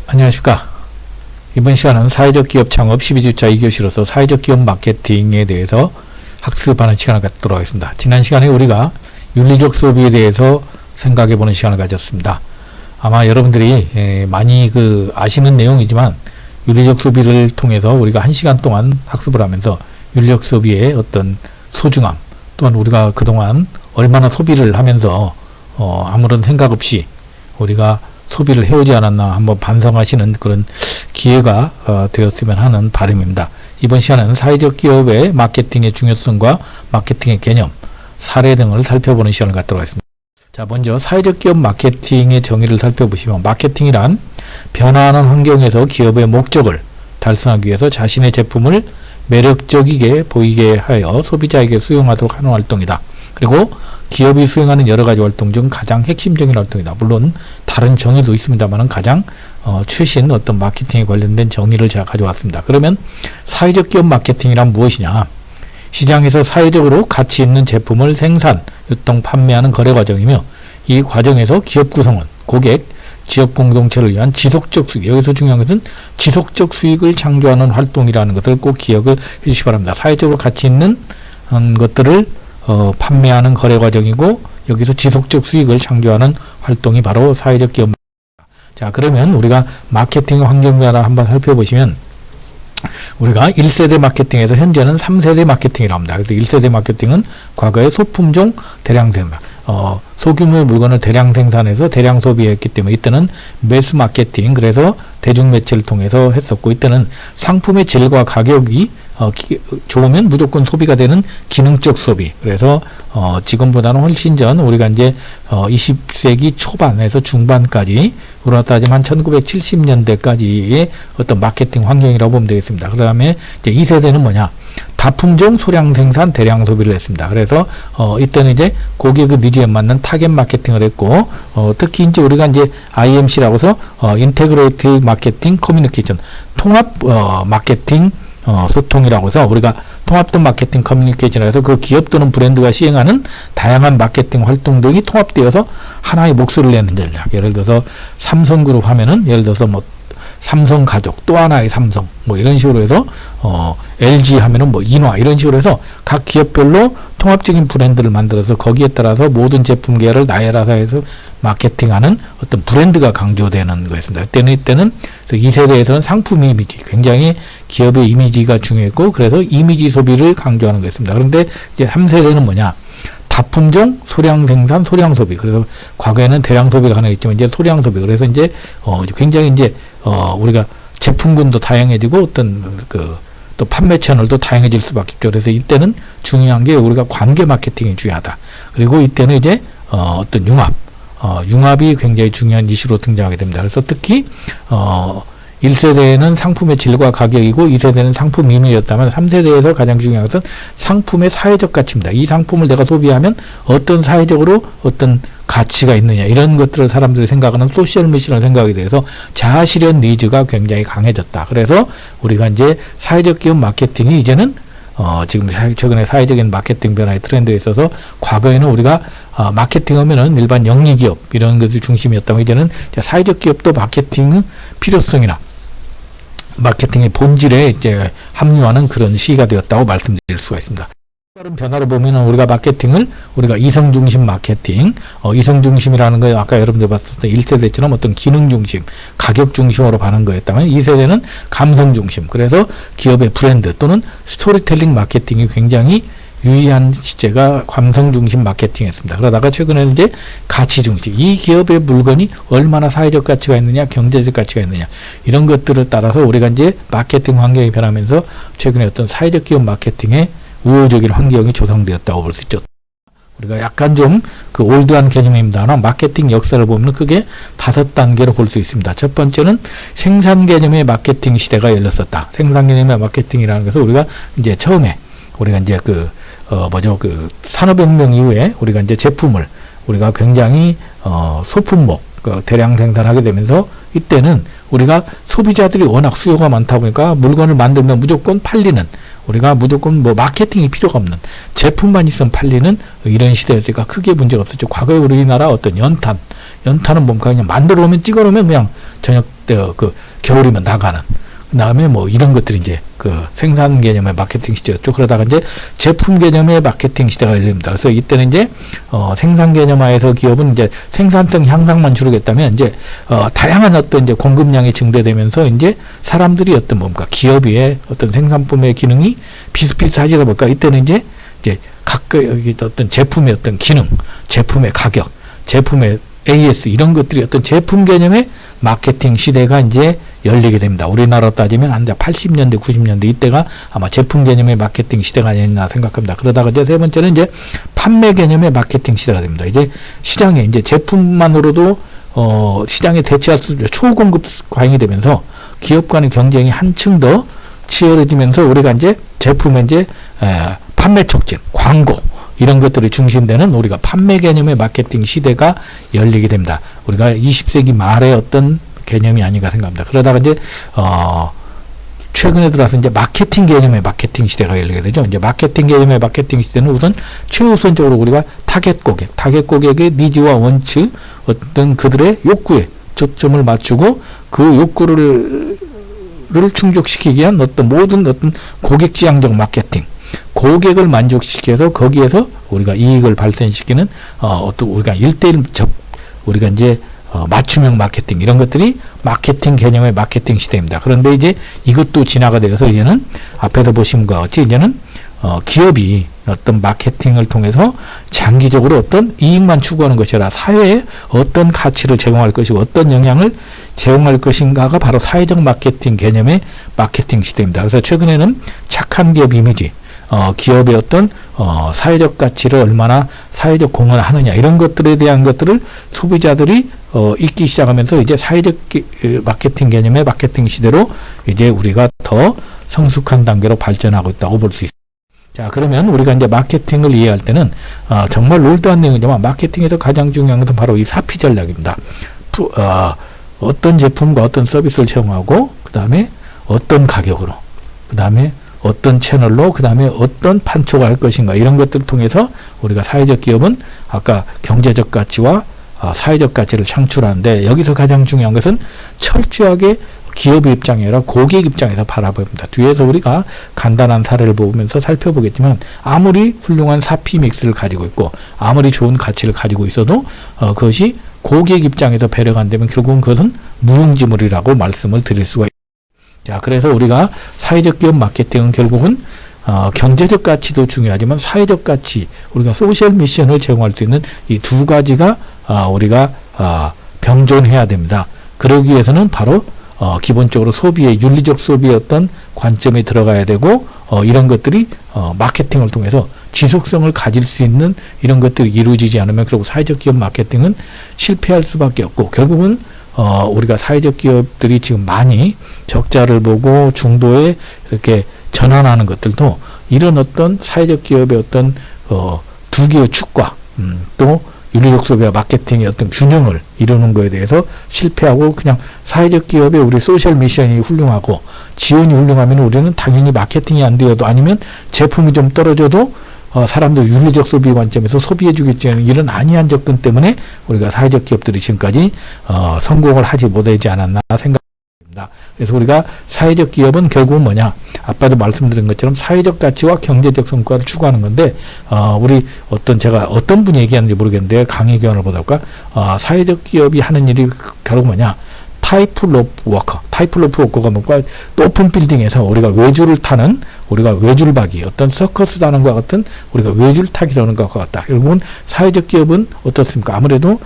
안녕하십니까. 이번 시간은 사회적 기업 창업 12주차 2교시로서 사회적 기업 마케팅에 대해서 학습하는 시간을 갖도록 하겠습니다. 지난 시간에 우리가 윤리적 소비에 대해서 생각해보는 시간을 가졌습니다. 아마 여러분들이 많이 아시는 내용이지만 윤리적 소비를 통해서 우리가 1시간 동안 학습을 하면서 윤리적 소비의 어떤 소중함, 또한 우리가 그동안 얼마나 소비를 하면서 아무런 생각 없이 우리가 소비를 해오지 않았나 한번 반성하시는 그런 기회가 되었으면 하는 바람입니다. 이번 시간은 사회적 기업의 마케팅의 중요성과 마케팅의 개념, 사례 등을 살펴보는 시간을 갖도록 하겠습니다. 자, 먼저 사회적 기업 마케팅의 정의를 살펴보시면, 마케팅이란 변화하는 환경에서 기업의 목적을 달성하기 위해서 자신의 제품을 매력적이게 보이게 하여 소비자에게 수용하도록 하는 활동이다. 그리고 기업이 수행하는 여러 가지 활동 중 가장 핵심적인 활동이다. 물론 다른 정의도 있습니다만 가장 최신 어떤 마케팅에 관련된 정의를 제가 가져왔습니다. 그러면 사회적 기업 마케팅이란 무엇이냐? 시장에서 사회적으로 가치 있는 제품을 생산, 유통, 판매하는 거래 과정이며, 이 과정에서 기업 구성원, 고객, 지역 공동체를 위한 지속적 수익, 여기서 중요한 것은 지속적 수익을 창조하는 활동이라는 것을 꼭 기억을 해주시기 바랍니다. 사회적으로 가치 있는 것들을 판매하는 거래 과정이고, 여기서 지속적 수익을 창조하는 활동이 바로 사회적 기업 마케팅입니다. 자, 그러면 우리가 마케팅 환경 변화를 한번 살펴보시면, 우리가 1세대 마케팅에서 현재는 3세대 마케팅이라고 합니다. 그래서 1세대 마케팅은 과거에 소품종 대량 생산, 소규모의 물건을 대량 생산해서 대량 소비했기 때문에 이때는 매스 마케팅, 그래서 대중매체를 통해서 했었고, 이때는 상품의 질과 가격이 좋으면 무조건 소비가 되는 기능적 소비. 그래서 지금보다는 훨씬 전 우리가 이제 20세기 초반에서 중반까지 우리가 따지면 1970년대까지의 어떤 마케팅 환경이라고 보면 되겠습니다. 그 다음에 이제 2세대는 뭐냐? 다품종 소량 생산 대량 소비를 했습니다. 그래서 이때는 이제 고객의 니즈에 맞는 타겟 마케팅을 했고, 특히 이제 우리가 이제 IMC라고 해서 인테그레이티브 마케팅 커뮤니케이션, 통합 마케팅 소통이라고 해서 우리가 통합된 마케팅 커뮤니케이션이라고 해서 그 기업 또는 브랜드가 시행하는 다양한 마케팅 활동 등이 통합되어서 하나의 목소리를 내는 전략. 예를 들어서 삼성그룹 하면은 예를 들어서 뭐 삼성 가족, 또 하나의 삼성, 뭐 이런 식으로 해서 LG 하면은 뭐 인화, 이런 식으로 해서 각 기업별로 통합적인 브랜드를 만들어서 거기에 따라서 모든 제품 계열을 나열해서 마케팅하는 어떤 브랜드가 강조되는 거였습니다. 이때는 2세대에서는 상품 이미지, 굉장히 기업의 이미지가 중요했고, 그래서 이미지 소비를 강조하는 거였습니다. 그런데 이제 3세대는 뭐냐? 다품종, 소량 생산, 소량 소비. 그래서 과거에는 대량 소비가 가능했지만 이제 소량 소비. 그래서 이제 굉장히 이제 우리가 제품군도 다양해지고 어떤 또 판매 채널도 다양해질 수밖에 없죠. 그래서 이때는 중요한 게 우리가 관계 마케팅이 중요하다. 그리고 이때는 이제 어떤 융합이 굉장히 중요한 이슈로 등장하게 됩니다. 그래서 특히 1세대는 상품의 질과 가격이고 2세대는 상품 이미지였다면 3세대에서 가장 중요한 것은 상품의 사회적 가치입니다. 이 상품을 내가 소비하면 어떤 사회적으로 어떤 가치가 있느냐, 이런 것들을 사람들이 생각하는 소셜 미션을 생각하게 돼서 자아실현 니즈가 굉장히 강해졌다. 그래서 우리가 이제 사회적 기업 마케팅이 이제는 지금 최근에 사회적인 마케팅 변화의 트렌드에 있어서, 과거에는 우리가 마케팅 하면은 일반 영리기업 이런 것이 중심이었다면 이제는 사회적 기업도 마케팅의 필요성이나 마케팅의 본질에 이제 합류하는 그런 시기가 되었다고 말씀드릴 수가 있습니다. 다른 변화를 보면은 우리가 마케팅을 우리가 이성 중심 마케팅, 이성 중심이라는 거 아까 여러분들 봤었던 1세대처럼 어떤 기능 중심, 가격 중심으로 가는 거였다면 2세대는 감성 중심, 그래서 기업의 브랜드 또는 스토리텔링 마케팅이 굉장히 유의한 시제가 감성 중심 마케팅이었습니다. 그러다가 최근에는 이제 가치 중심, 이 기업의 물건이 얼마나 사회적 가치가 있느냐, 경제적 가치가 있느냐, 이런 것들을 따라서 우리가 이제 마케팅 환경이 변하면서 최근에 어떤 사회적 기업 마케팅의 우호적인 환경이 조성되었다고 볼 수 있죠. 우리가 약간 좀 올드한 개념입니다만 마케팅 역사를 보면 크게 5단계로 볼 수 있습니다. 첫 번째는 생산 개념의 마케팅 시대가 열렸었다. 생산 개념의 마케팅이라는 것은 우리가 이제 처음에 우리가 이제 산업혁명 이후에 우리가 이제 제품을 우리가 굉장히 소품목 대량 생산하게 되면서, 이때는 우리가 소비자들이 워낙 수요가 많다 보니까 물건을 만들면 무조건 팔리는, 우리가 무조건 뭐 마케팅이 필요가 없는 제품만 있으면 팔리는 이런 시대였으니까 크게 문제가 없었죠. 과거에 우리나라 어떤 연탄은 뭡니까? 그냥 만들어 놓으면 찍어 놓으면 그냥 저녁 그 겨울이면 나가는. 그 다음에 뭐 이런 것들이 이제 그 생산 개념의 마케팅 시대였죠. 그러다가 이제 제품 개념의 마케팅 시대가 열립니다. 그래서 이때는 이제 생산 개념화에서 기업은 이제 생산성 향상만 주르겠다면 이제 다양한 어떤 이제 공급량이 증대되면서 이제 사람들이 어떤 뭡니까 기업의 어떤 생산품의 기능이 비슷비슷하지다 보니까 이때는 이제 각각 어떤 제품의 어떤 기능, 제품의 가격, 제품의 AS 이런 것들이 어떤 제품 개념의 마케팅 시대가 이제 열리게 됩니다. 우리나라로 따지면 한 80년대, 90년대 이때가 아마 제품 개념의 마케팅 시대가 아니었나 생각합니다. 그러다가 이제 세 번째는 이제 판매 개념의 마케팅 시대가 됩니다. 이제 시장에 이제 제품만으로도 시장에 대체할 수 없는 초공급 과잉이 되면서 기업 간의 경쟁이 한층 더 치열해지면서 우리가 이제 제품의 이제 판매 촉진, 광고 이런 것들이 중심되는 우리가 판매 개념의 마케팅 시대가 열리게 됩니다. 우리가 20세기 말의 어떤 개념이 아닌가 생각합니다. 그러다가 이제 최근에 들어와서 이제 마케팅 개념의 마케팅 시대가 열리게 되죠. 이제 마케팅 개념의 마케팅 시대는 우선 최우선적으로 우리가 타겟 고객의 니즈와 원칙, 어떤 그들의 욕구에 초점을 맞추고 그 욕구를 충족시키기 위한 어떤 모든 어떤 고객 지향적 마케팅, 고객을 만족시켜서 거기에서 우리가 이익을 발생시키는 어떤 우리가 1대1 우리가 이제 맞춤형 마케팅 이런 것들이 마케팅 개념의 마케팅 시대입니다. 그런데 이제 이것도 진화가 되어서 이제는 앞에서 보신 것과 같이 이제는 기업이 어떤 마케팅을 통해서 장기적으로 어떤 이익만 추구하는 것이 아니라 사회에 어떤 가치를 제공할 것이고 어떤 영향을 제공할 것인가가 바로 사회적 마케팅 개념의 마케팅 시대입니다. 그래서 최근에는 착한 기업 이미지, 기업의 어떤 사회적 가치를 얼마나 사회적 공헌을 하느냐 이런 것들에 대한 것들을 소비자들이 읽기 시작하면서 이제 사회적 마케팅 개념의 마케팅 시대로 이제 우리가 더 성숙한 단계로 발전하고 있다고 볼 수 있습니다. 자, 그러면 우리가 이제 마케팅을 이해할 때는 정말 올드한 내용이지만 마케팅에서 가장 중요한 것은 바로 이 사피 전략입니다. 어떤 제품과 어떤 서비스를 제공하고 그 다음에 어떤 가격으로 그 다음에 어떤 채널로 그 다음에 어떤 판초가 할 것인가 이런 것들을 통해서 우리가 사회적 기업은 아까 경제적 가치와 사회적 가치를 창출하는데 여기서 가장 중요한 것은 철저하게 기업의 입장이 아니라 고객 입장에서 바라봅니다. 뒤에서 우리가 간단한 사례를 보면서 살펴보겠지만 아무리 훌륭한 사피 믹스를 가지고 있고 아무리 좋은 가치를 가지고 있어도 그것이 고객 입장에서 배려가 안 되면 결국은 그것은 무용지물이라고 말씀을 드릴 수가 있습니다. 자, 그래서 우리가 사회적 기업 마케팅은 결국은 경제적 가치도 중요하지만 사회적 가치, 우리가 소셜 미션을 제공할 수 있는 이 두 가지가 우리가 병존해야 됩니다. 그러기 위해서는 바로 기본적으로 소비의 윤리적 소비의 어떤 관점에 들어가야 되고 이런 것들이 마케팅을 통해서 지속성을 가질 수 있는 이런 것들이 이루어지지 않으면 결국 사회적 기업 마케팅은 실패할 수밖에 없고 결국은 우리가 사회적 기업들이 지금 많이 적자를 보고 중도에 이렇게 전환하는 것들도 이런 어떤 사회적 기업의 어떤 두 개의 축과 또 윤리적 소비와 마케팅의 어떤 균형을 이루는 거에 대해서 실패하고 그냥 사회적 기업의 우리 소셜 미션이 훌륭하고 지원이 훌륭하면 우리는 당연히 마케팅이 안 되어도 아니면 제품이 좀 떨어져도 사람들 윤리적 소비 관점에서 소비해주겠지는 이런 안이한 접근 때문에 우리가 사회적 기업들이 지금까지 성공을 하지 못하지 않았나 생각합니다. 그래서 우리가 사회적 기업은 결국은 뭐냐? 아까도 말씀드린 것처럼 사회적 가치와 경제적 성과를 추구하는 건데 우리 제가 어떤 분이 얘기하는지 모르겠는데 강의 교환을 보다 보니까 사회적 기업이 하는 일이 결국 뭐냐? 타이플로프 워커가 뭔가 높은 빌딩에서 우리가 외줄을 타는 우리가 외줄박이 어떤 서커스 타는 것과 같은 우리가 외줄타기라는 것과 같다. 결국은 사회적 기업은 어떻습니까? 아무래도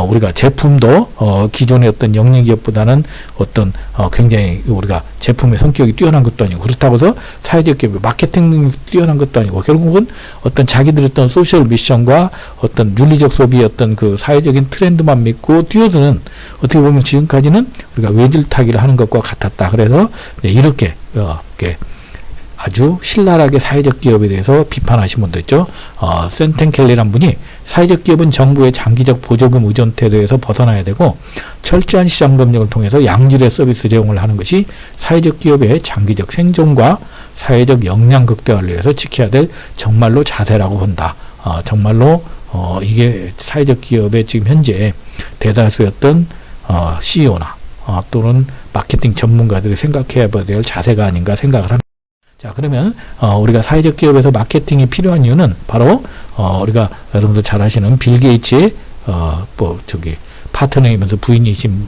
우리가 제품도 기존의 어떤 영리기업보다는 어떤 굉장히 우리가 제품의 성격이 뛰어난 것도 아니고 그렇다고 해서 사회적 기업의 마케팅이 뛰어난 것도 아니고 결국은 어떤 자기들의 어떤 소셜 미션과 어떤 윤리적 소비의 어떤 그 사회적인 트렌드만 믿고 뛰어드는 어떻게 보면 지금까지는 우리가 외줄타기를 하는 것과 같았다. 그래서 이렇게 아주 신랄하게 사회적 기업에 대해서 비판하신 분도 있죠. 센텐 켈리란 분이 사회적 기업은 정부의 장기적 보조금 의존 태도에서 벗어나야 되고 철저한 시장 검증을 통해서 양질의 서비스 제공을 하는 것이 사회적 기업의 장기적 생존과 사회적 역량 극대화를 위해서 지켜야 될 정말로 자세라고 본다. 정말로 이게 사회적 기업의 지금 현재 대다수의 어떤 CEO나 또는 마케팅 전문가들이 생각해야 될 자세가 아닌가 생각을 합니다. 자, 그러면 우리가 사회적 기업에서 마케팅이 필요한 이유는 바로 우리가 여러분들 잘 아시는 빌 게이츠의 파트너이면서 부인이신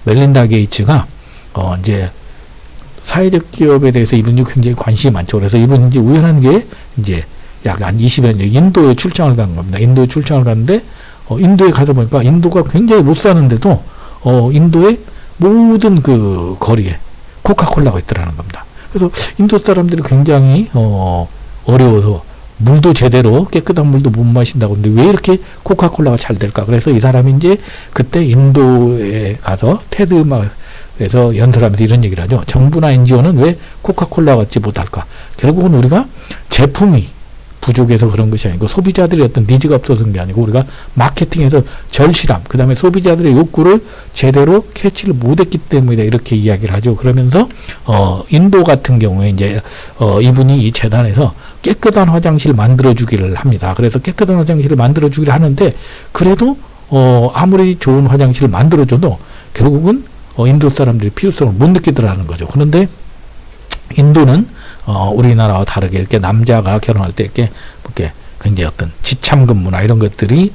멜린다 게이츠가 이제 사회적 기업에 대해서 이분이 굉장히 관심이 많죠. 그래서 이분이 이제 우연한 게 이제 약 한 20여 년 인도에 출장을 간 겁니다. 인도에 출장을 갔는데 인도에 가서 보니까 인도가 굉장히 못 사는데도 인도의 모든 그 거리에 코카콜라가 있더라는 겁니다. 그래서 인도 사람들이 굉장히 어려워서 물도 제대로 깨끗한 물도 못 마신다고 하는데 왜 이렇게 코카콜라가 잘 될까? 그래서 이 사람이 이제 그때 인도에 가서 테드에서 연설하면서 이런 얘기를 하죠. 정부나 NGO는 왜 코카콜라 같지 못할까? 결국은 우리가 제품이 부족해서 그런 것이 아니고 소비자들의 어떤 니즈가 없어서 그런 게 아니고 우리가 마케팅에서 절실함, 그 다음에 소비자들의 욕구를 제대로 캐치를 못했기 때문이다 이렇게 이야기를 하죠. 그러면서 인도 같은 경우에 이제 이분이 이 재단에서 깨끗한 화장실 만들어주기를 합니다. 그래서 깨끗한 화장실을 만들어주기를 하는데 그래도 아무리 좋은 화장실을 만들어줘도 결국은 인도 사람들이 필요성을 못 느끼더라는 거죠. 그런데 인도는 우리나라와 다르게 이렇게 남자가 결혼할 때 이렇게 굉장히 어떤 지참금 문화 이런 것들이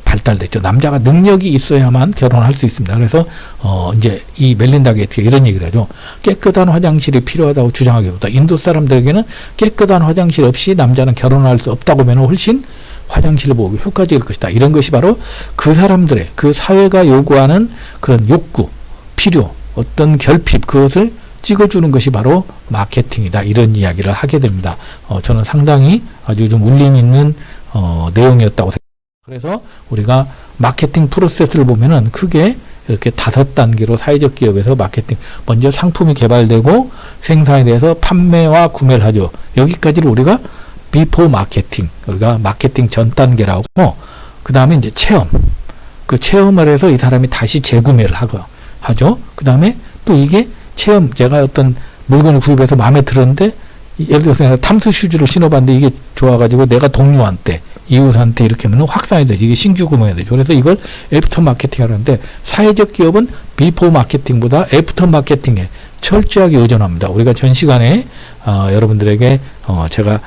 발달됐죠. 남자가 능력이 있어야만 결혼할 수 있습니다. 그래서 이제 이 멜린다 게이츠가 이런 얘기를 하죠. 깨끗한 화장실이 필요하다고 주장하기보다 인도 사람들에게는 깨끗한 화장실 없이 남자는 결혼할 수 없다고 하면 훨씬 화장실 보호가 효과적일 것이다. 이런 것이 바로 그 사람들의 그 사회가 요구하는 그런 욕구, 필요, 어떤 결핍 그것을 찍어주는 것이 바로 마케팅이다. 이런 이야기를 하게 됩니다. 저는 상당히 아주 좀 울림 있는 내용이었다고 생각합니다. 그래서 우리가 마케팅 프로세스를 보면은 크게 이렇게 5단계로 사회적 기업에서 마케팅, 먼저 상품이 개발되고 생산에 대해서 판매와 구매를 하죠. 여기까지를 우리가 비포 마케팅, 우리가 마케팅 전 단계라고 하고, 그 다음에 이제 체험, 그 체험을 해서 이 사람이 다시 재구매를 하죠. 그 다음에 또 이게 체험, 제가 어떤 물건을 구입해서 마음에 들었는데 예를 들어서 내가 탐스 슈즈를 신어봤는데 이게 좋아가지고 내가 동료한테 이웃한테 이렇게 하면 확산이 되죠. 이게 신규 구매가 되죠. 그래서 이걸 애프터 마케팅을 하는데 사회적 기업은 비포 마케팅보다 애프터 마케팅에 철저하게 의존합니다. 우리가 전 시간에 여러분들에게 제가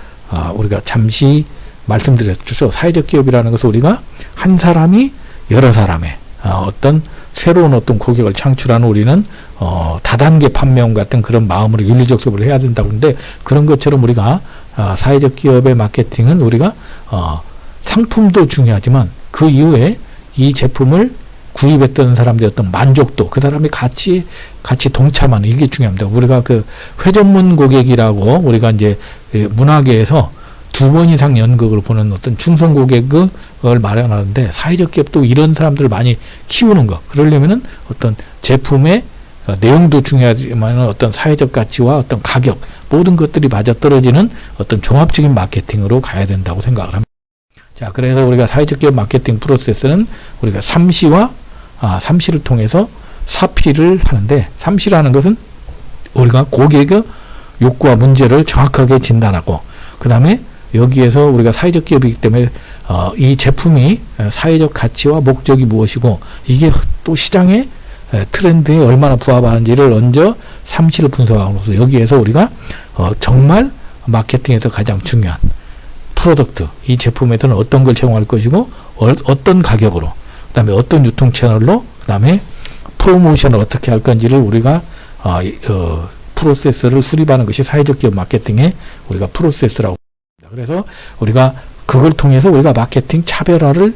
우리가 잠시 말씀드렸죠. 사회적 기업이라는 것은 우리가 한 사람이 여러 사람의 어떤 새로운 어떤 고객을 창출하는 우리는 다단계 판매원 같은 그런 마음으로 윤리적 소비를 해야 된다고 하는데 그런 것처럼 우리가 사회적 기업의 마케팅은 우리가 상품도 중요하지만 그 이후에 이 제품을 구입했던 사람들의 어떤 만족도, 그 사람이 같이 동참하는 이게 중요합니다. 우리가 그 회전문 고객이라고 우리가 이제 문화계에서 2번 이상 연극을 보는 어떤 충성 고객을 마련하는데 사회적 기업도 이런 사람들을 많이 키우는 거. 그러려면은 어떤 제품의 내용도 중요하지만 어떤 사회적 가치와 어떤 가격 모든 것들이 맞아떨어지는 어떤 종합적인 마케팅으로 가야 된다고 생각을 합니다. 자, 그래서 우리가 사회적 기업 마케팅 프로세스는 우리가 3C와 3C를 통해서 4P를 하는데 3C라는 것은 우리가 고객의 욕구와 문제를 정확하게 진단하고 그 다음에 여기에서 우리가 사회적 기업이기 때문에 이 제품이 사회적 가치와 목적이 무엇이고 이게 또 시장의 트렌드에 얼마나 부합하는지를 먼저 3C를 분석함으로써 여기에서 우리가 정말 마케팅에서 가장 중요한 프로덕트, 이 제품에서는 어떤 걸 제공할 것이고 어떤 가격으로, 그 다음에 어떤 유통 채널로, 그 다음에 프로모션을 어떻게 할 건지를 우리가 프로세스를 수립하는 것이 사회적 기업 마케팅의 우리가 프로세스라고 합니다. 그래서 우리가 그걸 통해서 우리가 마케팅 차별화를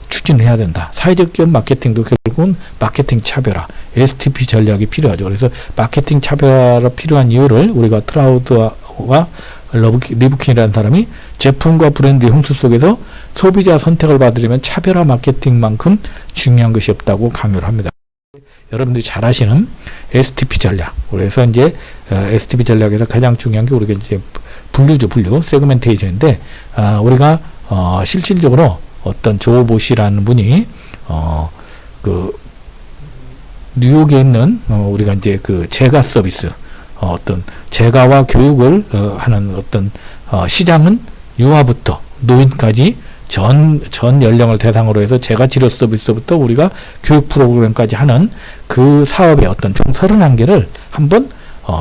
추진해야 된다. 사회적 기업 마케팅도 결국은 마케팅 차별화, STP 전략이 필요하죠. 그래서 마케팅 차별화가 필요한 이유를 우리가 트라우드와 리브킨이라는 사람이 제품과 브랜드의 홍수 속에서 소비자 선택을 받으려면 차별화 마케팅만큼 중요한 것이 없다고 강요를 합니다. 여러분들이 잘 아시는 STP 전략. 그래서 이제 STP 전략에서 가장 중요한 게 우리가 이제 분류, 세그멘테이션인데 우리가 실질적으로 어떤 조 보시라는 분이 그 뉴욕에 있는 우리가 이제 그 제가 서비스 어떤 제가와 교육을 하는 어떤 시장은 유아부터 노인까지 전 연령을 대상으로 해서 재가치료 서비스부터 우리가 교육 프로그램까지 하는 그 사업의 어떤 총 31개를 한번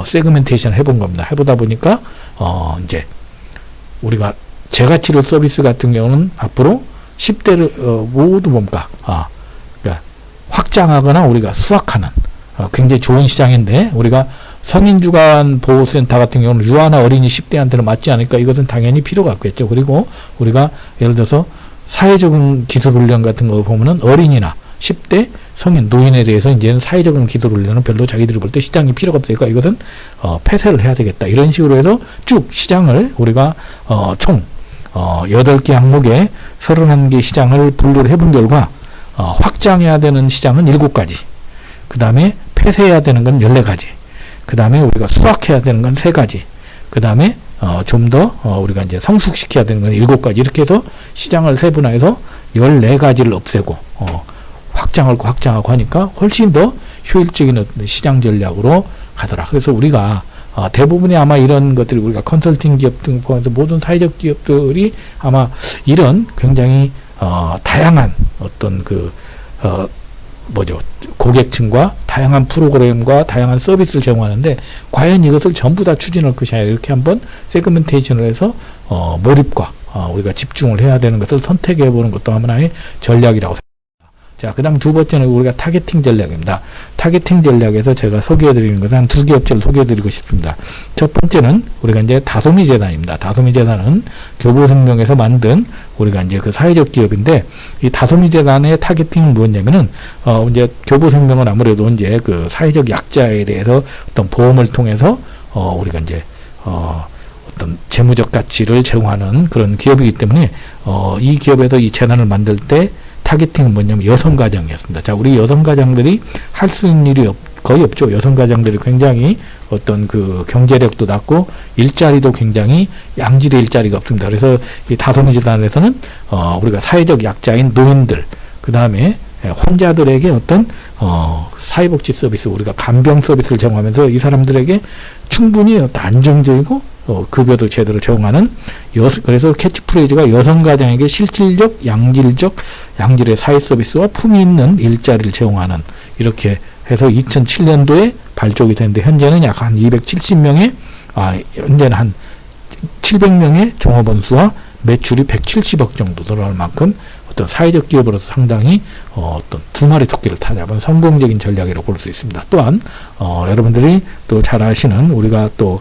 세그멘테이션 해본 겁니다. 해보다 보니까 이제 우리가 재가치료 서비스 같은 경우는 앞으로 10대를 모두 뭔가 그러니까 확장하거나 우리가 수확하는 굉장히 좋은 시장인데, 우리가 성인주간 보호센터 같은 경우는 유아나 어린이 10대한테는 맞지 않을까, 이것은 당연히 필요가 없겠죠. 그리고 우리가 예를 들어서 사회적인 기술훈련 같은 거 보면은 어린이나 10대 성인 노인에 대해서 이제는 사회적인 기술훈련은 별로 자기들이 볼 때 시장이 필요가 없으니까 이것은 폐쇄를 해야 되겠다, 이런 식으로 해서 쭉 시장을 우리가 총 8개 항목에 31개 시장을 분류를 해본 결과 확장해야 되는 시장은 7가지, 그 다음에 폐쇄해야 되는 건 14가지, 그 다음에 우리가 수확해야 되는 건 3가지, 그 다음에 좀 더 우리가 이제 성숙시켜야 되는 건 7가지, 이렇게 해서 시장을 세분화해서 14가지를 없애고 확장하고 하니까 훨씬 더 효율적인 어떤 시장 전략으로 가더라. 그래서 우리가 대부분의 아마 이런 것들이 우리가 컨설팅 기업 등 포함해서 모든 사회적 기업들이 아마 이런 굉장히 다양한 어떤 고객층과 다양한 프로그램과 다양한 서비스를 제공하는데, 과연 이것을 전부 다 추진할 것이 아니라 이렇게 한번 세그멘테이션을 해서 몰입과 우리가 집중을 해야 되는 것을 선택해 보는 것도 하나의 전략이라고 생각합니다. 자, 그 다음 두 번째는 우리가 타겟팅 전략입니다. 타겟팅 전략에서 제가 소개해 드리는 것은 한 2개 업체를 소개해 드리고 싶습니다. 첫 번째는 우리가 이제 다솜이 재단입니다. 다솜이 재단은 교보생명에서 만든 우리가 이제 그 사회적 기업인데, 이 다솜이 재단의 타겟팅은 무엇이냐면은 이제 교보생명은 아무래도 이제 그 사회적 약자에 대해서 어떤 보험을 통해서 우리가 이제 어떤 재무적 가치를 제공하는 그런 기업이기 때문에 이 기업에서 이 재단을 만들 때 타겟팅은 뭐냐면 여성가정이었습니다. 자, 우리 여성가정들이 할 수 있는 일이 거의 없죠. 여성가정들이 굉장히 어떤 그 경제력도 낮고 일자리도 굉장히 양질의 일자리가 없습니다. 그래서 이 다솜이 재단에서는 우리가 사회적 약자인 노인들, 그 다음에 환자들에게 어떤 사회복지 서비스, 우리가 간병 서비스를 제공하면서 이 사람들에게 충분히 어떤 안정적이고 급여도 제대로 제공하는 그래서 캐치프레이즈가 여성가정에게 실질적, 양질의 사회 서비스와 품위 있는 일자리를 제공하는, 이렇게 해서 2007년도에 발족이 됐는데 현재는 약 한 270명의 현재는 한 700명의 종업원 수와 매출이 170억 정도 들어갈 만큼 어떤 사회적 기업으로서 상당히 어떤 두 마리 토끼를 타잡은 성공적인 전략이라고 볼 수 있습니다. 또한 여러분들이 또 잘 아시는, 우리가 또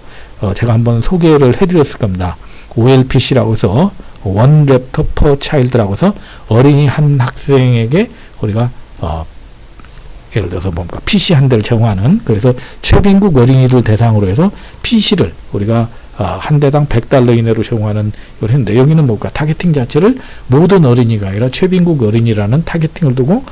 제가 한번 소개를 해드렸을 겁니다. OLPC라고 해서 원 랩터 퍼 차일드라고 해서 어린이 한 학생에게 우리가 예를 들어서 뭔가 PC 한 대를 제공하는, 그래서 최빈국 어린이를 대상으로 해서 PC를 우리가 한 대당 $100 이내로 제공하는 걸 했는데, 여기는 뭔가 타겟팅 자체를 모든 어린이가 아니라 최빈국 어린이라는 타겟팅을 두고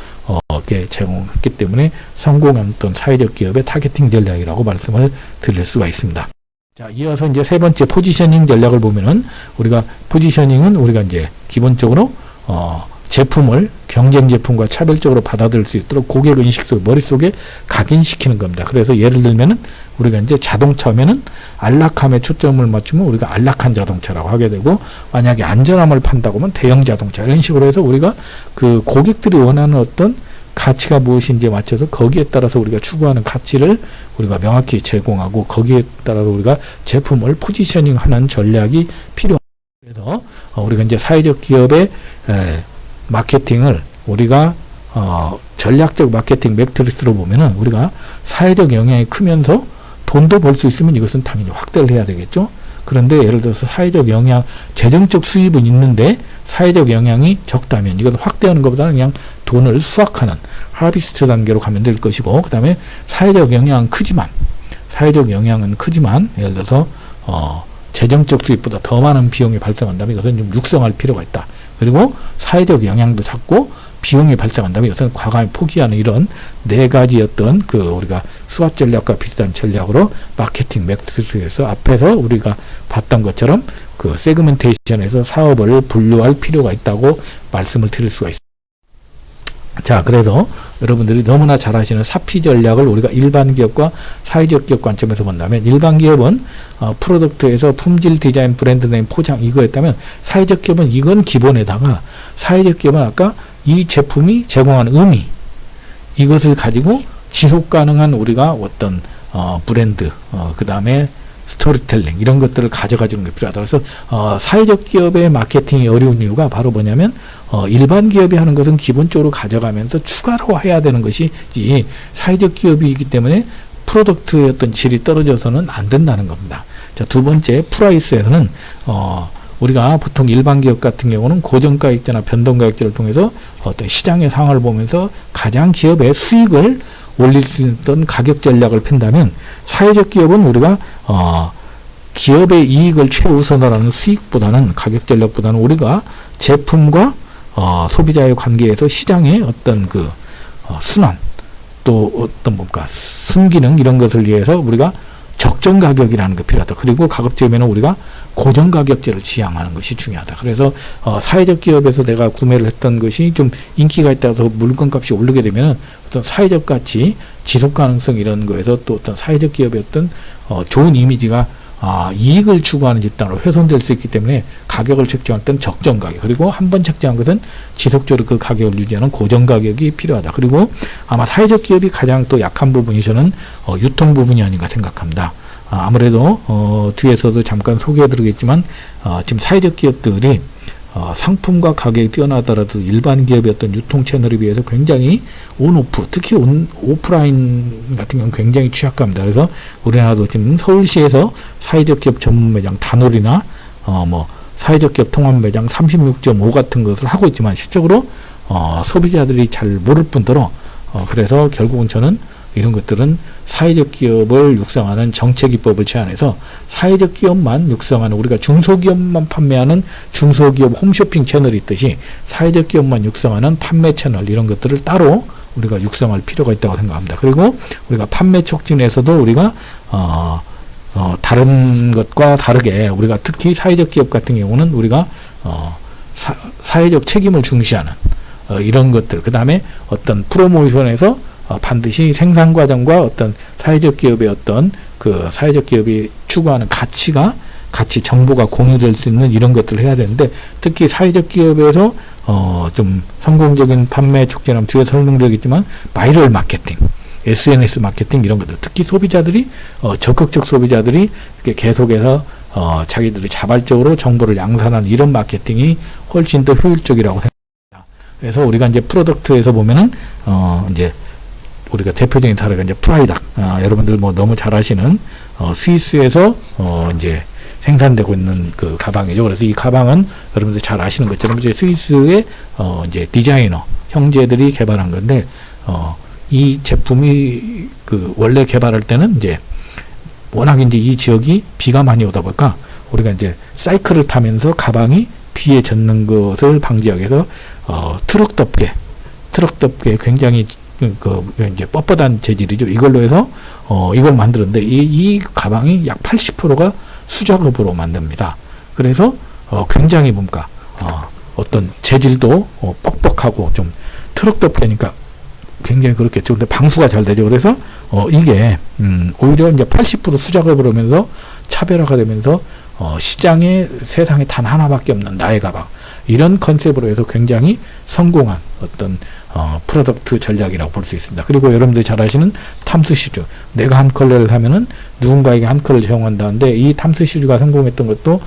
이렇게 제공했기 때문에 성공한 어떤 사회적 기업의 타겟팅 전략이라고 말씀을 드릴 수가 있습니다. 자, 이어서 이제 세 번째 포지셔닝 전략을 보면은, 우리가 포지셔닝은 우리가 이제 기본적으로 제품을 경쟁 제품과 차별적으로 받아들일 수 있도록 고객 인식 속 머릿속에 각인시키는 겁니다. 그래서 예를 들면은 우리가 이제 자동차면은 안락함에 초점을 맞추면 우리가 안락한 자동차라고 하게 되고, 만약에 안전함을 판다고 하면 대형 자동차, 이런 식으로 해서 우리가 그 고객들이 원하는 어떤 가치가 무엇인지에 맞춰서 거기에 따라서 우리가 추구하는 가치를 우리가 명확히 제공하고, 거기에 따라서 우리가 제품을 포지셔닝하는 전략이 필요합니다. 그래서 우리가 이제 사회적 기업의 마케팅을 우리가 전략적 마케팅 매트리스로 보면은, 우리가 사회적 영향이 크면서 돈도 벌 수 있으면 이것은 당연히 확대를 해야 되겠죠. 그런데 예를 들어서 사회적 영향, 재정적 수입은 있는데 사회적 영향이 적다면 이건 확대하는 것보다는 그냥 돈을 수확하는 하비스트 단계로 가면 될 것이고, 그 다음에 사회적 영향은 크지만 예를 들어서 재정적 수입보다 더 많은 비용이 발생한다면 이것은 좀 육성할 필요가 있다. 그리고 사회적 영향도 작고 비용이 발생한다면 이것은 과감히 포기하는, 이런 네 가지 어떤 우리가 스왓 전략과 비슷한 전략으로 마케팅 매트릭스에서 앞에서 우리가 봤던 것처럼 그 세그멘테이션에서 사업을 분류할 필요가 있다고 말씀을 드릴 수가 있습니다. 자, 그래서 여러분들이 너무나 잘 아시는 사피 전략을 우리가 일반 기업과 사회적 기업 관점에서 본다면, 일반 기업은 프로덕트에서 품질, 디자인, 브랜드 네임, 포장 이거였다면, 사회적 기업은 이건 기본에다가, 사회적 기업은 아까 이 제품이 제공하는 의미, 이것을 가지고 지속 가능한 우리가 어떤 브랜드, 그 다음에 스토리텔링 이런 것들을 가져가 주는 게 필요하다. 그래서 사회적 기업의 마케팅이 어려운 이유가 바로 뭐냐면, 일반 기업이 하는 것은 기본적으로 가져가면서 추가로 해야 되는 것이지, 사회적 기업이기 때문에 프로덕트의 어떤 질이 떨어져서는 안 된다는 겁니다. 자, 두 번째, 프라이스에서는 우리가 보통 일반 기업 같은 경우는 고정가격제나 변동가격제를 통해서 어떤 시장의 상황을 보면서 가장 기업의 수익을 올릴 수 있는 가격 전략을 핀다면, 사회적 기업은 우리가 기업의 이익을 최우선으로 하는 수익보다는, 가격 전략보다는 우리가 제품과 소비자의 관계에서 시장의 어떤 그 순환, 또 어떤 뭔가 순기능 이런 것을 위해서 우리가 적정 가격이라는 게 필요하다. 그리고 가급적이면 우리가 고정 가격제를 지향하는 것이 중요하다. 그래서 사회적 기업에서 내가 구매를 했던 것이 좀 인기가 있다고 물건값이 오르게 되면 어떤 사회적 가치, 지속 가능성 이런 거에서 또 어떤 사회적 기업의 어떤 좋은 이미지가 이익을 추구하는 집단으로 훼손될 수 있기 때문에 가격을 책정할 때는 적정 가격, 그리고 한번 책정한 것은 지속적으로 그 가격을 유지하는 고정 가격이 필요하다. 그리고 아마 사회적 기업이 가장 또 약한 부분이 저는 유통 부분이 아닌가 생각합니다. 아무래도 뒤에서도 잠깐 소개해드리겠지만 지금 사회적 기업들이 상품과 가격이 뛰어나더라도 일반 기업의 어떤 유통 채널에 비해서 굉장히 온오프, 특히 오프라인 같은 경우는 굉장히 취약합니다. 그래서 우리나라도 지금 서울시에서 사회적 기업 전문 매장 다놀이나 사회적 기업 통합 매장 36.5 같은 것을 하고 있지만, 실적으로 소비자들이 잘 모를 뿐더러 그래서 결국은 저는 이런 것들은 사회적 기업을 육성하는 정책 입법을 제안해서 사회적 기업만 육성하는, 우리가 중소기업만 판매하는 중소기업 홈쇼핑 채널이 있듯이 사회적 기업만 육성하는 판매 채널, 이런 것들을 따로 우리가 육성할 필요가 있다고 생각합니다. 그리고 우리가 판매 촉진에서도 우리가 다른 것과 다르게 우리가 특히 사회적 기업 같은 경우는 우리가 사회적 책임을 중시하는 이런 것들, 그 다음에 어떤 프로모션에서 반드시 생산 과정과 어떤 사회적 기업의 어떤 그 사회적 기업이 추구하는 가치 정보가 공유될 수 있는 이런 것들을 해야 되는데, 특히 사회적 기업에서 좀 성공적인 판매 촉진하면 뒤에 설명드리겠지만 바이럴 마케팅, SNS 마케팅 이런 것들, 특히 소비자들이 적극적 소비자들이 이렇게 계속해서 자기들이 자발적으로 정보를 양산하는 이런 마케팅이 훨씬 더 효율적이라고 생각합니다. 그래서 우리가 이제 프로덕트에서 보면은 이제 우리가 대표적인 사례가 이제 프라이닥, 여러분들 너무 잘 아시는 스위스에서 이제 생산되고 있는 그 가방이죠. 그래서 이 가방은 여러분들 잘 아시는 것처럼 이제 스위스의 이제 디자이너 형제들이 개발한 건데, 이 제품이 그 원래 개발할 때는 이제 워낙 이제 이 지역이 비가 많이 오다 보니까 우리가 이제 사이클을 타면서 가방이 비에 젖는 것을 방지하기 위해서 트럭 덮개 굉장히 이제 뻣뻣한 재질이죠. 이걸로 해서 이걸 만들었는데 이 가방이 약 80%가 수작업으로 만듭니다. 그래서 굉장히 뭔가 어떤 재질도 뻑뻑하고 좀 트럭 덮개니까 굉장히 그렇겠죠. 근데 방수가 잘 되죠. 그래서 이게 오히려 이제 80% 수작업을 하면서 차별화가 되면서 시장에 세상에 단 하나밖에 없는 나의 가방, 이런 컨셉으로 해서 굉장히 성공한 어떤 프로덕트 전략이라고 볼 수 있습니다. 그리고 여러분들이 잘 아시는 탐스 슈즈, 내가 한 컬러를 사면은 누군가에게 한 컬러를 제공한다는데, 이 탐스 슈즈가 성공했던 것도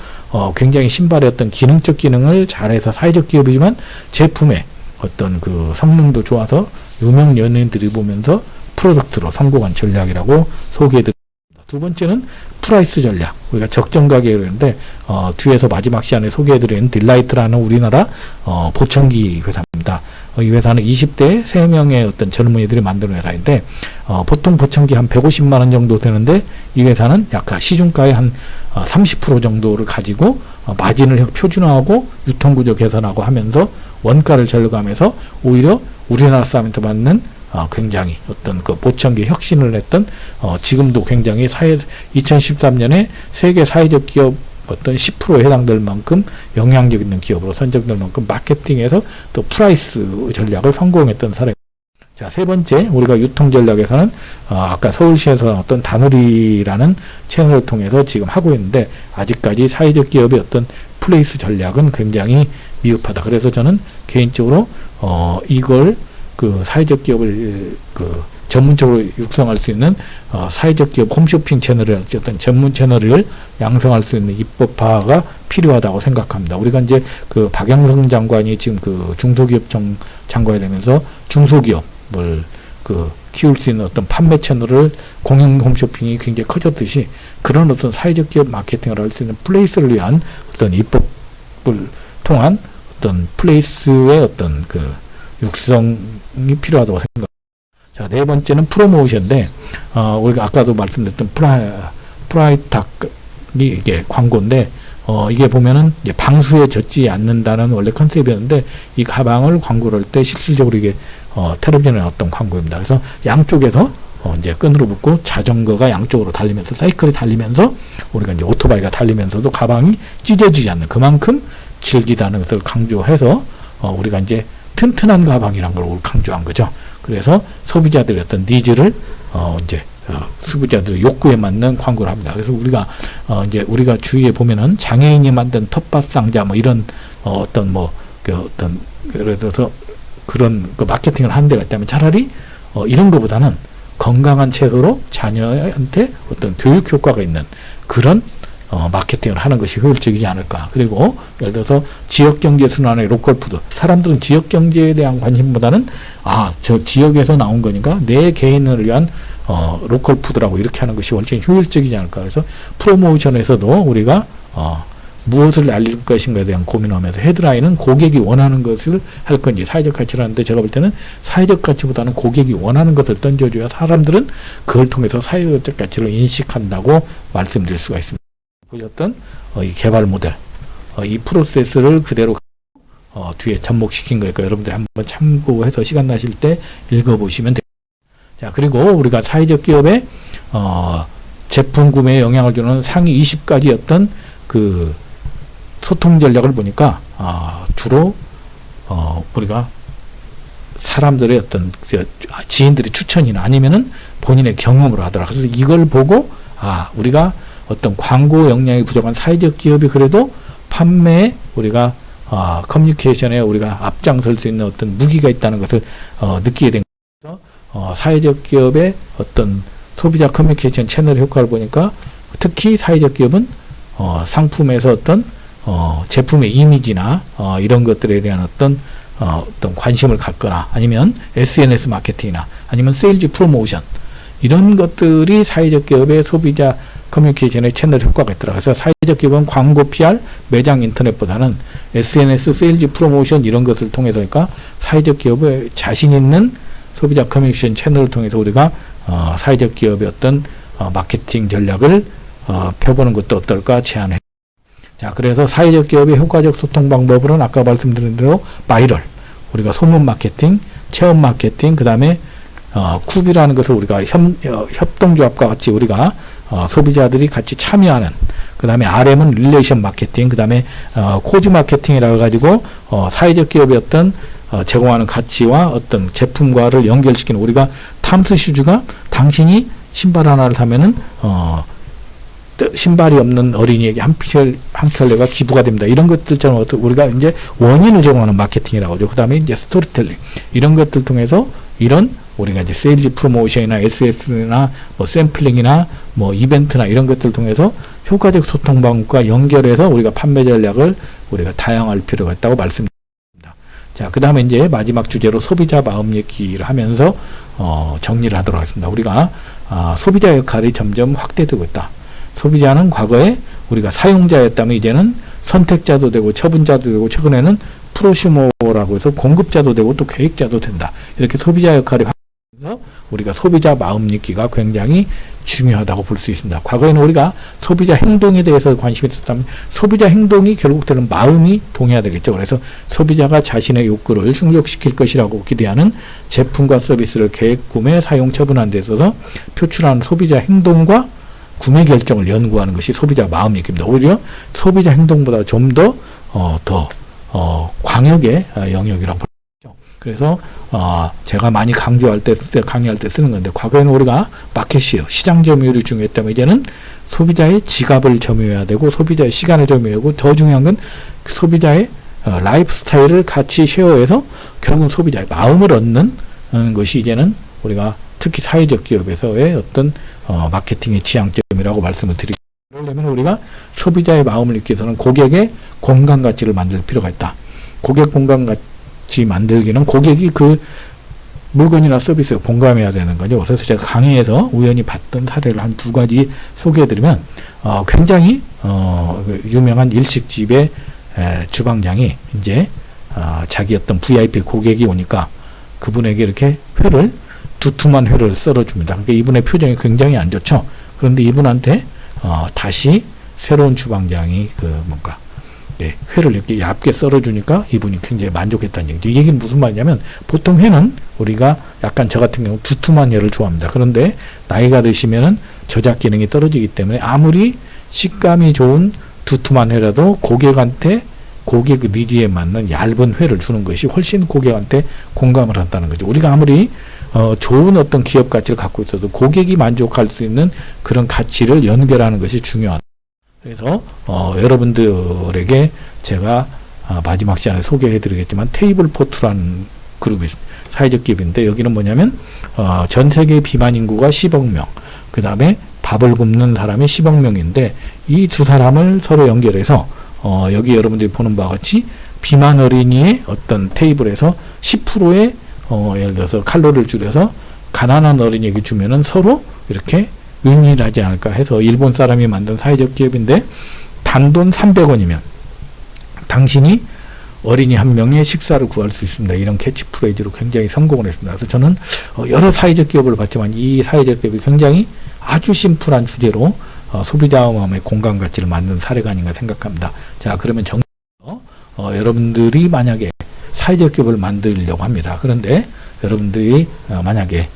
굉장히 신발의 어떤 기능적 기능을 잘해서 사회적 기업이지만 제품의 어떤 그 성능도 좋아서 유명 연예인들이 보면서 프로덕트로 성공한 전략이라고 소개해드립니다. 두 번째는 프라이스 전략, 우리가 적정 가격인데 뒤에서 마지막 시간에 소개해드린 딜라이트라는 우리나라 보청기 회사입니다. 이 회사는 20대 3명의 어떤 젊은이들이 만드는 회사인데, 보통 보청기 한 150만 원 정도 되는데 이 회사는 약간 시중가의 한 30% 정도를 가지고 마진을 표준화하고 유통구조 개선하고 하면서 원가를 절감해서 오히려 우리나라 사람한테 받는 굉장히 어떤 그 보청기 혁신을 했던 지금도 굉장히 2013년에 세계 사회적 기업 어떤 10%에 해당될 만큼 영향력 있는 기업으로 선정될 만큼 마케팅에서 또 프라이스 전략을 성공했던 사례. 자, 세 번째, 우리가 유통 전략에서는 아까 서울시에서 어떤 다누리라는 채널을 통해서 지금 하고 있는데 아직까지 사회적 기업의 어떤 플레이스 전략은 굉장히 미흡하다. 그래서 저는 개인적으로 이걸 그 사회적 기업을 그 전문적으로 육성할 수 있는 사회적 기업 홈쇼핑 채널을 어떤 전문 채널을 양성할 수 있는 입법화가 필요하다고 생각합니다. 우리가 이제 그 박영선 장관이 지금 그 중소기업 장관이 되면서 중소기업을 그 키울 수 있는 어떤 판매 채널을 공영 홈쇼핑이 굉장히 커졌듯이 그런 어떤 사회적 기업 마케팅을 할 수 있는 플레이스를 위한 어떤 입법을 통한 어떤 플레이스의 어떤 그 육성이 필요하다고 생각합니다. 자, 네 번째는 프로모션인데, 우리가 아까도 말씀드렸던 프라이탁이 이게 광고인데, 이게 보면은 이제 방수에 젖지 않는다는 원래 컨셉이었는데, 이 가방을 광고를 할 때 실질적으로 이게, 텔레비전에 나왔던 광고입니다. 그래서 양쪽에서, 이제 끈으로 묶고 자전거가 양쪽으로 달리면서, 사이클이 달리면서, 우리가 이제 오토바이가 달리면서도 가방이 찢어지지 않는 그만큼 질기다는 것을 강조해서, 우리가 이제 튼튼한 가방이라는 걸 강조한 거죠. 그래서 소비자들의 어떤 니즈를 이제 소비자들의 욕구에 맞는 광고를 합니다. 그래서 우리가 이제 우리가 주위에 보면은 장애인이 만든 텃밭 상자 뭐 이런 어떤 뭐 그 어떤 예를 들어서 그런 그 마케팅을 하는 데가 있다면 차라리 이런 것보다는 건강한 채소로 자녀한테 어떤 교육 효과가 있는 그런 마케팅을 하는 것이 효율적이지 않을까. 그리고 예를 들어서 지역경제 순환의 로컬푸드. 사람들은 지역경제에 대한 관심보다는 저 지역에서 나온 거니까 내 개인을 위한 로컬푸드라고 이렇게 하는 것이 훨씬 효율적이지 않을까. 그래서 프로모션에서도 우리가 무엇을 알릴 것인가에 대한 고민하면서 헤드라인은 고객이 원하는 것을 할 건지 사회적 가치를 하는데 제가 볼 때는 사회적 가치보다는 고객이 원하는 것을 던져줘야 사람들은 그걸 통해서 사회적 가치를 인식한다고 말씀드릴 수가 있습니다. 보셨던 이 개발 모델, 이 프로세스를 그대로 뒤에 접목시킨 거니까 여러분들이 한번 참고해서 시간 나실 때 읽어보시면 됩니다. 자, 그리고 우리가 사회적 기업의 제품 구매에 영향을 주는 상위 20가지였던 그 소통 전략을 보니까 주로 우리가 사람들의 어떤 지인들의 추천이나 아니면은 본인의 경험으로 하더라. 그래서 이걸 보고 우리가 어떤 광고 역량이 부족한 사회적 기업이 그래도 판매에 우리가 커뮤니케이션에 우리가 앞장설 수 있는 어떤 무기가 있다는 것을 느끼게 된 거죠. 사회적 기업의 어떤 소비자 커뮤니케이션 채널의 효과를 보니까 특히 사회적 기업은 상품에서 어떤 제품의 이미지나 이런 것들에 대한 어떤 관심을 갖거나 아니면 SNS 마케팅이나 아니면 세일즈 프로모션 이런 것들이 사회적 기업의 소비자 커뮤니케이션의 채널 효과가 있더라. 그래서 사회적 기업은 광고 PR, 매장 인터넷보다는 SNS, 세일즈 프로모션 이런 것을 통해서 그러니까 사회적 기업의 자신 있는 소비자 커뮤니케이션 채널을 통해서 우리가 사회적 기업의 어떤 마케팅 전략을 펴보는 것도 어떨까 제안해. 자, 그래서 사회적 기업의 효과적 소통 방법으로는 아까 말씀드린 대로 바이럴, 우리가 소문 마케팅, 체험 마케팅, 그 다음에 쿱이라는 것을 우리가 협동조합과 같이 우리가 소비자들이 같이 참여하는 그 다음에 RM은 릴레이션 마케팅 그 다음에 코즈 마케팅이라고 해가지고 사회적 기업의 어떤 제공하는 가치와 어떤 제품과를 연결시키는 우리가 탐스 슈즈가 당신이 신발 하나를 사면은 신발이 없는 어린이에게 한 켤레가 기부가 됩니다. 이런 것들처럼 우리가 이제 원인을 제공하는 마케팅이라고 하죠. 그 다음에 이제 스토리텔링 이런 것들 통해서 이런 우리가 이제 세일즈 프로모션이나 SS나 뭐 샘플링이나 뭐 이벤트나 이런 것들을 통해서 효과적 소통 방법과 연결해서 우리가 판매 전략을 우리가 다양할 필요가 있다고 말씀드립니다. 자, 그 다음에 이제 마지막 주제로 소비자 마음 읽기를 하면서 정리를 하도록 하겠습니다. 우리가 소비자 역할이 점점 확대되고 있다. 소비자는 과거에 우리가 사용자였다면 이제는 선택자도 되고 처분자도 되고 최근에는 프로슈머라고 해서 공급자도 되고 또 계획자도 된다. 이렇게 소비자 역할이 확대돼서 우리가 소비자 마음 읽기가 굉장히 중요하다고 볼 수 있습니다. 과거에는 우리가 소비자 행동에 대해서 관심이 있었다면 소비자 행동이 결국들은 마음이 동해야 되겠죠. 그래서 소비자가 자신의 욕구를 충족시킬 것이라고 기대하는 제품과 서비스를 계획, 구매, 사용, 처분하는 데 있어서 표출하는 소비자 행동과 구매 결정을 연구하는 것이 소비자 마음 읽기입니다. 오히려 소비자 행동보다 좀 더 광역의 영역이라고 보죠. 그래서 제가 많이 강의할 때 쓰는 건데, 과거에는 우리가 마켓시어, 시장 점유율이 중요했다면 이제는 소비자의 지갑을 점유해야 되고 소비자의 시간을 점유하고, 더 중요한 건 소비자의 라이프 스타일을 같이 쉐어해서 결국은 소비자의 마음을 얻는 것이 이제는 우리가 특히 사회적 기업에서의 어떤 마케팅의 지향점이라고 말씀을 드립니다. 그러려면 우리가 소비자의 마음을 읽기 위해서는 고객의 공감 가치를 만들 필요가 있다. 고객 공감 가치 만들기는 고객이 그 물건이나 서비스에 공감해야 되는 거죠. 그래서 제가 강의에서 우연히 봤던 사례를 한 2가지 소개해드리면, 굉장히 유명한 일식집의 주방장이 이제 자기 어떤 VIP 고객이 오니까 그분에게 이렇게 두툼한 회를 썰어줍니다. 그러니까 이분의 표정이 굉장히 안 좋죠. 그런데 이분한테 다시 새로운 주방장이 회를 이렇게 얇게 썰어주니까 이분이 굉장히 만족했다는 얘기죠. 이 얘기는 무슨 말이냐면, 보통 회는 우리가 약간 저 같은 경우 두툼한 회를 좋아합니다. 그런데 나이가 드시면은 저작 기능이 떨어지기 때문에 아무리 식감이 좋은 두툼한 회라도 고객 니즈에 맞는 얇은 회를 주는 것이 훨씬 고객한테 공감을 한다는 거죠. 우리가 아무리 좋은 어떤 기업 가치를 갖고 있어도 고객이 만족할 수 있는 그런 가치를 연결하는 것이 중요하다. 그래서 여러분들에게 제가 마지막 시간에 소개해드리겠지만, 테이블포트라는 그룹이 사회적 기업인데, 여기는 뭐냐면 전 세계 비만 인구가 10억 명, 그 다음에 밥을 굶는 사람이 10억 명인데, 이 두 사람을 서로 연결해서 여기 여러분들이 보는 바와 같이 비만 어린이의 어떤 테이블에서 10%의 예를 들어서 칼로리를 줄여서 가난한 어린이에게 주면은 서로 이렇게 윈윈하지 않을까 해서 일본 사람이 만든 사회적 기업인데, 단돈 300원이면 당신이 어린이 한 명의 식사를 구할 수 있습니다. 이런 캐치프레이즈로 굉장히 성공을 했습니다. 그래서 저는 여러 사회적 기업을 봤지만 이 사회적 기업이 굉장히 아주 심플한 주제로 소비자 마음의 공감 가치를 만든 사례가 아닌가 생각합니다. 자, 그러면 여러분들이 만약에 사회적 기업을 만들려고 합니다. 그런데 여러분들이 만약에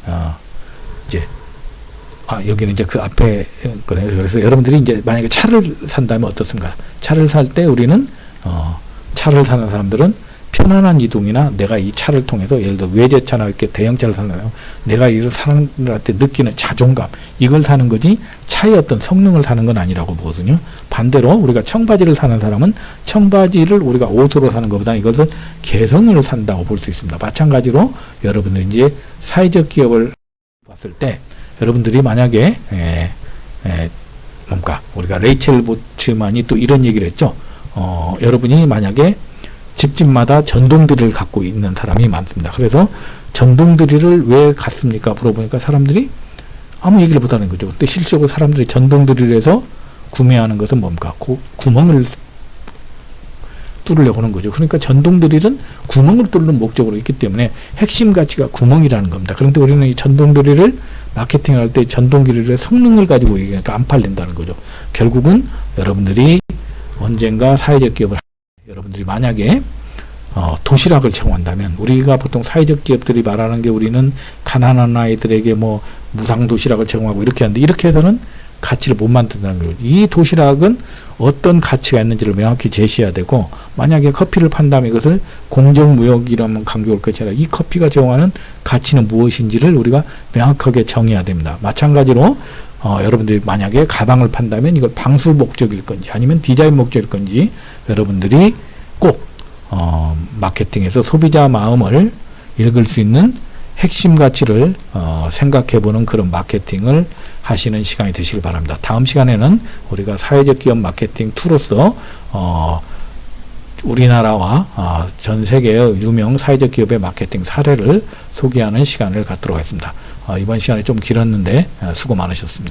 여기는 이제 그 앞에 거네요. 그래서 여러분들이 이제 만약에 차를 산다면 어떻습니까? 차를 살 때 우리는 차를 사는 사람들은 편안한 이동이나 내가 이 차를 통해서 예를 들어 외제차나 이렇게 대형차를 산다면 내가 이 사람들한테 느끼는 자존감, 이걸 사는 거지 차의 어떤 성능을 사는 건 아니라고 보거든요. 반대로 우리가 청바지를 사는 사람은 청바지를 우리가 옷으로 사는 것보다는 이것은 개성을 산다고 볼 수 있습니다. 마찬가지로 여러분들이 이제 사회적 기업을 봤을 때 여러분들이 만약에 우리가 레이첼 보츠만이 또 이런 얘기를 했죠. 여러분이 만약에 집집마다 전동드릴을 갖고 있는 사람이 많습니다. 그래서 전동드릴을 왜 갖습니까? 물어보니까 사람들이 아무 얘기를 못하는 거죠. 근데 실제로 사람들이 전동드릴에서 구매하는 것은 뭡니까? 구멍을 뚫으려고 하는 거죠. 그러니까 전동드릴은 구멍을 뚫는 목적으로 있기 때문에 핵심 가치가 구멍이라는 겁니다. 그런데 우리는 이 전동드릴을 마케팅할 때 전동드릴의 성능을 가지고 얘기하니까 안 팔린다는 거죠. 결국은 여러분들이 언젠가 사회적 기업을 여러분들이 만약에 도시락을 제공한다면, 우리가 보통 사회적 기업들이 말하는 게 우리는 가난한 아이들에게 무상 도시락을 제공하고 이렇게 하는데, 이렇게 해서는 가치를 못 만든다는 거예요. 이 도시락은 어떤 가치가 있는지를 명확히 제시해야 되고, 만약에 커피를 판다면 이것을 공정무역이라면 강조할 것이 아니라 이 커피가 제공하는 가치는 무엇인지를 우리가 명확하게 정해야 됩니다. 마찬가지로 여러분들이 만약에 가방을 판다면 이걸 방수 목적일 건지 아니면 디자인 목적일 건지 여러분들이 꼭 마케팅에서 소비자 마음을 읽을 수 있는 핵심 가치를 생각해보는 그런 마케팅을 하시는 시간이 되시길 바랍니다. 다음 시간에는 우리가 사회적 기업 마케팅 툴로서 우리나라와 전 세계의 유명 사회적 기업의 마케팅 사례를 소개하는 시간을 갖도록 하겠습니다. 이번 시간이 좀 길었는데 수고 많으셨습니다.